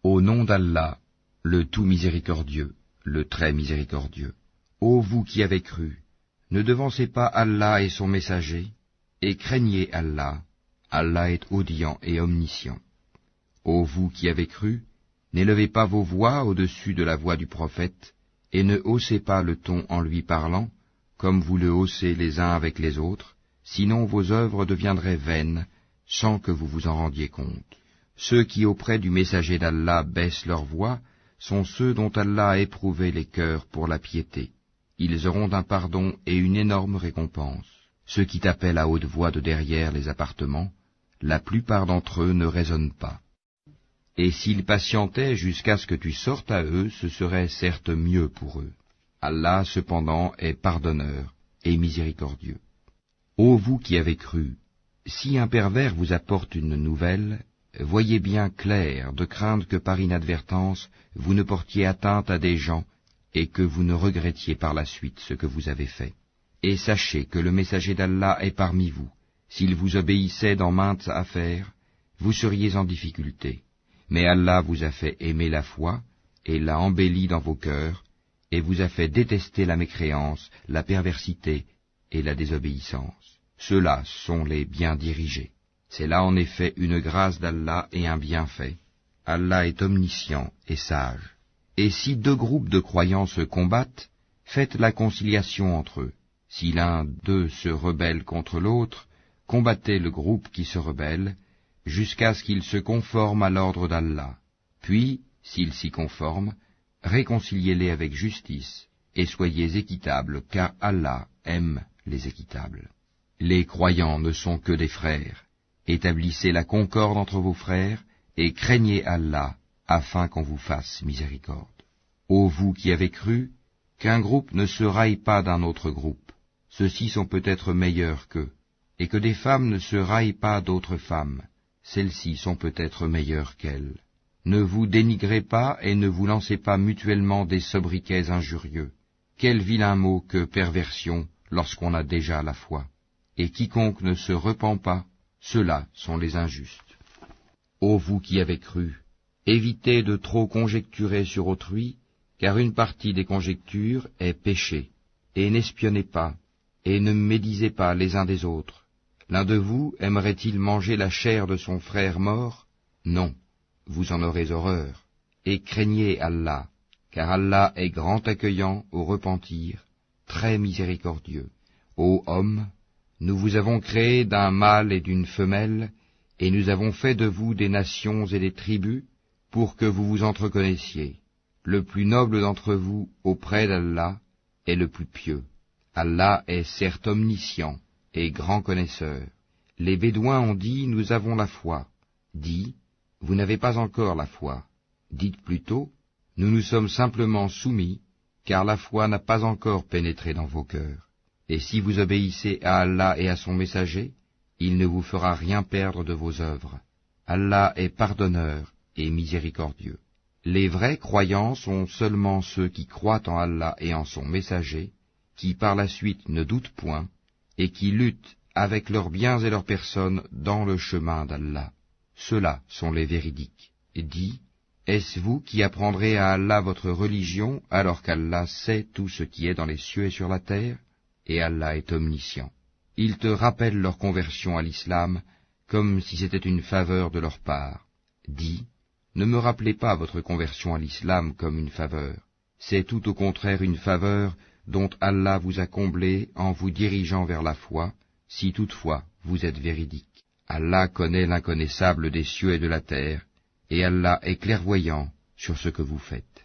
Au nom d'Allah, le tout miséricordieux, le très miséricordieux. Ô vous qui avez cru, ne devancez pas Allah et son messager, et craignez Allah. Allah est audient et omniscient. Ô vous qui avez cru, n'élevez pas vos voix au-dessus de la voix du prophète, et ne haussez pas le ton en lui parlant, comme vous le haussez les uns avec les autres, sinon vos œuvres deviendraient vaines, sans que vous vous en rendiez compte. Ceux qui auprès du messager d'Allah baissent leur voix sont ceux dont Allah a éprouvé les cœurs pour la piété. Ils auront un pardon et une énorme récompense. Ceux qui t'appellent à haute voix de derrière les appartements, la plupart d'entre eux ne raisonnent pas. Et s'ils patientaient jusqu'à ce que tu sortes à eux, ce serait certes mieux pour eux. Allah, cependant, est pardonneur et miséricordieux. Ô vous qui avez cru, si un pervers vous apporte une nouvelle, voyez bien clair de craindre que par inadvertance vous ne portiez atteinte à des gens et que vous ne regrettiez par la suite ce que vous avez fait. Et sachez que le messager d'Allah est parmi vous. S'il vous obéissait dans maintes affaires, vous seriez en difficulté. Mais Allah vous a fait aimer la foi et l'a embellie dans vos cœurs, et vous a fait détester la mécréance, la perversité et la désobéissance. Ceux-là sont les bien dirigés. C'est là en effet une grâce d'Allah et un bienfait. Allah est omniscient et sage. Et si deux groupes de croyants se combattent, faites la conciliation entre eux. Si l'un d'eux se rebelle contre l'autre, combattez le groupe qui se rebelle, jusqu'à ce qu'il se conforme à l'ordre d'Allah. Puis, s'il s'y conforme, réconciliez-les avec justice, et soyez équitables, car Allah aime les équitables. Les croyants ne sont que des frères. Établissez la concorde entre vos frères, et craignez Allah, afin qu'on vous fasse miséricorde. Ô vous qui avez cru, qu'un groupe ne se raille pas d'un autre groupe, ceux-ci sont peut-être meilleurs qu'eux, et que des femmes ne se raillent pas d'autres femmes, celles-ci sont peut-être meilleures qu'elles. Ne vous dénigrez pas et ne vous lancez pas mutuellement des sobriquets injurieux. Quel vilain mot que perversion lorsqu'on a déjà la foi. Et quiconque ne se repent pas, ceux-là sont les injustes. Ô vous qui avez cru, évitez de trop conjecturer sur autrui, car une partie des conjectures est péché, et n'espionnez pas, et ne médisez pas les uns des autres. L'un de vous aimerait-il manger la chair de son frère mort? Non, vous en aurez horreur, et craignez Allah, car Allah est grand accueillant au repentir, très miséricordieux. Ô hommes, nous vous avons créé d'un mâle et d'une femelle, et nous avons fait de vous des nations et des tribus, pour que vous vous entreconnaissiez. Le plus noble d'entre vous auprès d'Allah est le plus pieux. Allah est certes omniscient et grand connaisseur. Les Bédouins ont dit, nous avons la foi. Dis, vous n'avez pas encore la foi. Dites plutôt, nous nous sommes simplement soumis, car la foi n'a pas encore pénétré dans vos cœurs. Et si vous obéissez à Allah et à son messager, il ne vous fera rien perdre de vos œuvres. Allah est pardonneur et miséricordieux. Les vrais croyants sont seulement ceux qui croient en Allah et en son messager, qui par la suite ne doutent point, et qui luttent avec leurs biens et leurs personnes dans le chemin d'Allah. Ceux-là sont les véridiques. Dis, est-ce vous qui apprendrez à Allah votre religion, alors qu'Allah sait tout ce qui est dans les cieux et sur la terre, et Allah est omniscient. Ils te rappellent leur conversion à l'islam, comme si c'était une faveur de leur part. Dis, ne me rappelez pas votre conversion à l'islam comme une faveur. C'est tout au contraire une faveur dont Allah vous a comblé en vous dirigeant vers la foi, si toutefois vous êtes véridique. Allah connaît l'inconnaissable des cieux et de la terre, et Allah est clairvoyant sur ce que vous faites.